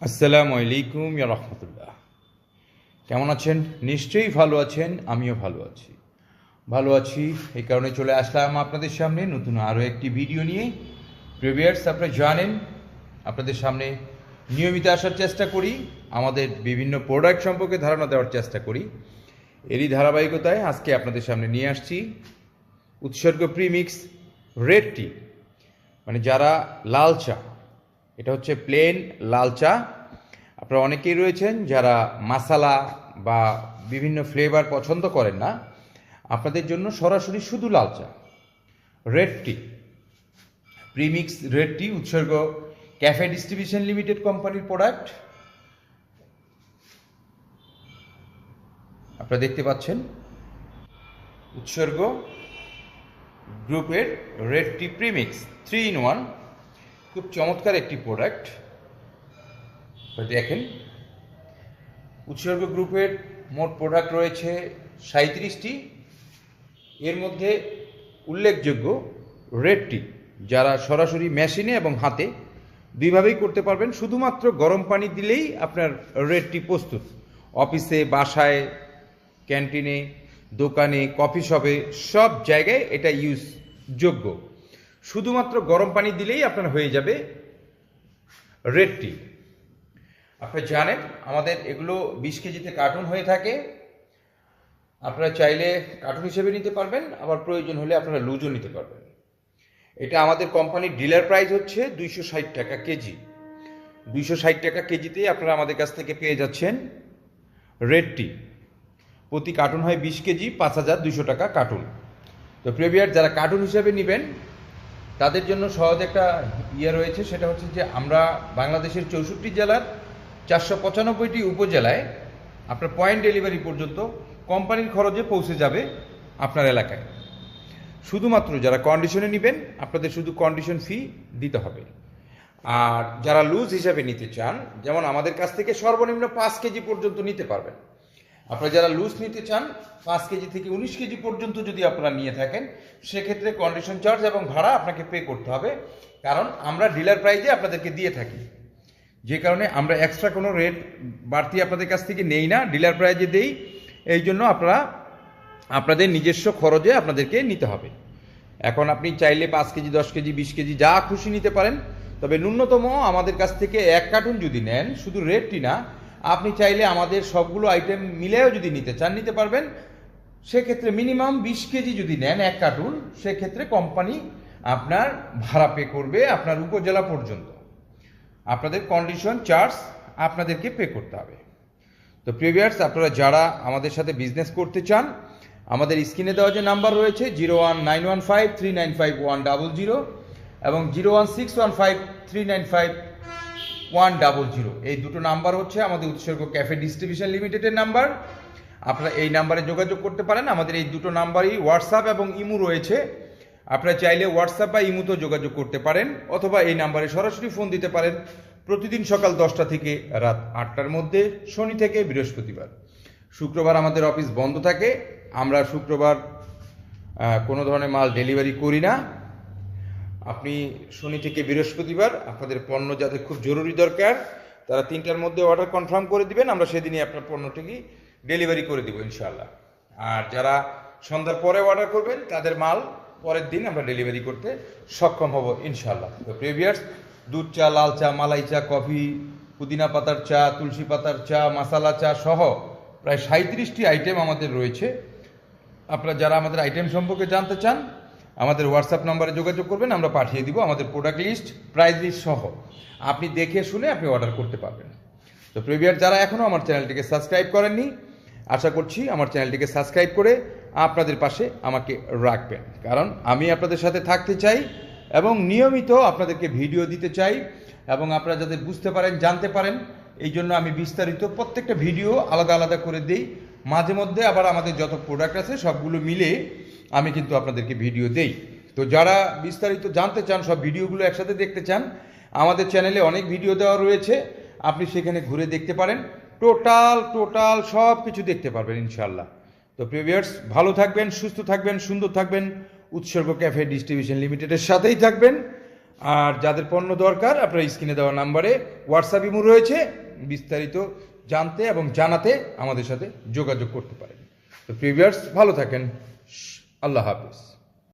আসসালামু আলাইকুম ইয়া রাহমাতুল্লাহ। কেমন আছেন? নিশ্চয়ই ভালো আছেন, আমিও ভালো আছি। এই কারণে চলে আসলাম আপনাদের সামনে নতুন আরও একটি ভিডিও নিয়ে। প্রিভিয়ার্স আপনারা জানেন, আপনাদের সামনে নিয়মিত আসার চেষ্টা করি, আমাদের বিভিন্ন প্রোডাক্ট সম্পর্কে ধারণা দেওয়ার চেষ্টা করি। এরই ধারাবাহিকতায় আজকে আপনাদের সামনে নিয়ে আসছি উৎসর্গ প্রিমিক্স রেড টি, মানে যারা লাল চা, এটা হচ্ছে প্লেন লাল চা। আপনারা অনেকেই রয়েছেন যারা মাসালা বা বিভিন্ন ফ্লেভার পছন্দ করেন না, আপনাদের জন্য সরাসরি শুধু লাল চা রেড টি, প্রিমিক্স রেড টি, উৎসর্গ ক্যাফে ডিস্ট্রিবিউশন লিমিটেড কোম্পানির প্রোডাক্ট। আপনারা দেখতে পাচ্ছেন উৎসর্গ গ্রুপের রেড টি প্রিমিক্স 3-in-1, খুব চমৎকার একটি প্রোডাক্ট। দেখেন, উৎসর্গ গ্রুপের মোট প্রোডাক্ট রয়েছে 37টি। এর মধ্যে উল্লেখযোগ্য রেড টি, যারা সরাসরি মেশিনে এবং হাতে দুইভাবেই করতে পারবেন। শুধুমাত্র গরম পানি দিলেই আপনার রেড টি প্রস্তুত। অফিসে, বাসায়, ক্যান্টিনে, দোকানে, কফি শপে, সব জায়গায় এটা ইউজযোগ্য। শুধুমাত্র গরম পানি দিলেই আপনার হয়ে যাবে রেড টি। আপনারা জানেন আমাদের এগুলো 20 কেজিতে কার্টুন হয়ে থাকে। আপনারা চাইলে কার্টুন হিসেবে নিতে পারবেন, আবার প্রয়োজন হলে আপনারা লুজও নিতে পারবেন। এটা আমাদের কোম্পানির ডিলার প্রাইস হচ্ছে 260 টাকা কেজি। 260 টাকা কেজিতে আপনারা আমাদের কাছ থেকে পেয়ে যাচ্ছেন রেড টি। প্রতি কার্টুন হয় 20 কেজি, 5200 টাকা কার্টুন। তো প্রিভিয়ার যারা কার্টুন হিসেবে নেবেন তাদের জন্য সহজ একটা রয়েছে, সেটা হচ্ছে যে আমরা বাংলাদেশের 64 জেলার 495টি উপজেলায় আপনার পয়েন্ট ডেলিভারি পর্যন্ত কোম্পানির খরচে পৌঁছে যাবে আপনার এলাকায়। শুধুমাত্র যারা কন্ডিশনে নেবেন আপনাদের শুধু কন্ডিশন ফি দিতে হবে। আর যারা লুজ হিসাবে নিতে চান, যেমন আমাদের কাছ থেকে সর্বনিম্ন 5 কেজি পর্যন্ত নিতে পারবেন। আপনারা যারা লুজ নিতে চান 5 কেজি থেকে 19 কেজি পর্যন্ত যদি আপনারা নিয়ে থাকেন, সেক্ষেত্রে কন্ডিশন চার্জ এবং ভাড়া আপনাকে পে করতে হবে, কারণ আমরা ডিলার প্রাইজে আপনাদেরকে দিয়ে থাকি। যে কারণে আমরা এক্সট্রা কোনো রেট বাড়তি আপনাদের কাছ থেকে নেই না, ডিলার প্রাইজে দেই। এই জন্য আপনারা আপনাদের নিজস্ব খরচে আপনাদেরকে নিতে হবে। এখন আপনি চাইলে 5 কেজি, 10 কেজি, 20 কেজি যা খুশি নিতে পারেন, তবে ন্যূনতম আমাদের কাছ থেকে 1 কার্টুন যদি নেন, শুধু রেড টি না, আপনি চাইলে আমাদের সবগুলো আইটেম মিলেও যদি নিতে চান নিতে পারবেন। সেক্ষেত্রে মিনিমাম 20 কেজি যদি নেন 1 কার্টুন, সেক্ষেত্রে কোম্পানি আপনার ভাড়া পে করবে আপনার উপজেলা পর্যন্ত। আপনাদের কন্ডিশন চার্জ আপনাদেরকে পে করতে হবে। তো প্রিভিয়ার্স আপনারা যারা আমাদের সাথে বিজনেস করতে চান, আমাদের স্ক্রিনে দেওয়া যে নাম্বার রয়েছে 01915395100 এবং 01615395100, এই দুটো নাম্বার হচ্ছে আমাদের উৎসর্গ ক্যাফে ডিস্ট্রিবিউশন লিমিটেডের নাম্বার। আপনারা এই নাম্বারে যোগাযোগ করতে পারেন। আমাদের এই দুটো নাম্বারই হোয়াটসঅ্যাপ এবং ইমো রয়েছে। আপনারা চাইলে হোয়াটসঅ্যাপ বা ইমোতেও যোগাযোগ করতে পারেন, অথবা এই নাম্বারে সরাসরি ফোন দিতে পারেন প্রতিদিন সকাল 10টা থেকে রাত 8টার মধ্যে, শনি থেকে বৃহস্পতিবার। শুক্রবার আমাদের অফিস বন্ধ থাকে, আমরা শুক্রবার কোনো ধরনের মাল ডেলিভারি করি না। আপনি শনি থেকে বৃহস্পতিবার আপনাদের পণ্য যাদের খুব জরুরি দরকার, তারা 3টার মধ্যে অর্ডার কনফার্ম করে দিবেন, আমরা সেদিনই আপনার পণ্যটিকে ডেলিভারি করে দিব ইনশাআল্লাহ। আর যারা সন্ধ্যার পরে অর্ডার করবেন তাদের মাল পরের দিন আমরা ডেলিভারি করতে সক্ষম হব ইনশাআল্লাহ। তো প্রিভিয়ার্স, দুধ চা, লাল চা, মালাই চা, কফি, পুদিনা পাতার চা, তুলসী পাতার চা, মশালা চা সহ প্রায় 37টি আইটেম আমাদের রয়েছে। আপনারা যারা আমাদের আইটেম সম্পর্কে জানতে চান, আমাদের হোয়াটসঅ্যাপ নম্বরে যোগাযোগ করবেন, আমরা পাঠিয়ে দিব আমাদের প্রোডাক্ট লিস্ট, প্রাইস লিস্ট সহ। আপনি দেখে শুনে আপনি অর্ডার করতে পারবেন। তো প্রিভিয়ার যারা এখনও আমার চ্যানেলটিকে সাবস্ক্রাইব করেননি, আশা করছি আমার চ্যানেলটিকে সাবস্ক্রাইব করে আপনাদের পাশে আমাকে রাখবেন, কারণ আমি আপনাদের সাথে থাকতে চাই এবং নিয়মিত আপনাদেরকে ভিডিও দিতে চাই, এবং আপনারা যাতে বুঝতে পারেন, জানতে পারেন, এই জন্য আমি বিস্তারিত প্রত্যেকটা ভিডিও আলাদা আলাদা করে দিই। মাঝে মধ্যে আবার আমাদের যত প্রোডাক্ট আছে সবগুলো মিলে আমি কিন্তু আপনাদেরকে ভিডিও দেই। তো যারা বিস্তারিত জানতে চান, সব ভিডিওগুলো একসাথে দেখতে চান, আমাদের চ্যানেলে অনেক ভিডিও দেওয়া রয়েছে, আপনি সেখানে ঘুরে দেখতে পারেন। টোটাল সব কিছু দেখতে পারবেন ইনশাআল্লাহ। তো প্রিভিয়ার্স, ভালো থাকবেন, সুস্থ থাকবেন, সুন্দর থাকবেন, উৎসর্গ ক্যাফে ডিস্ট্রিবিউশন লিমিটেডের সাথেই থাকবেন। আর যাদের পণ্য দরকার আপনার স্ক্রিনে দেওয়া নাম্বারে হোয়াটসঅ্যাপ ইমো রয়েছে, বিস্তারিত জানতে এবং জানাতে আমাদের সাথে যোগাযোগ করতে পারেন। তো প্রিভিয়ার্স ভালো থাকেন, আল্লাহ হাফিজ।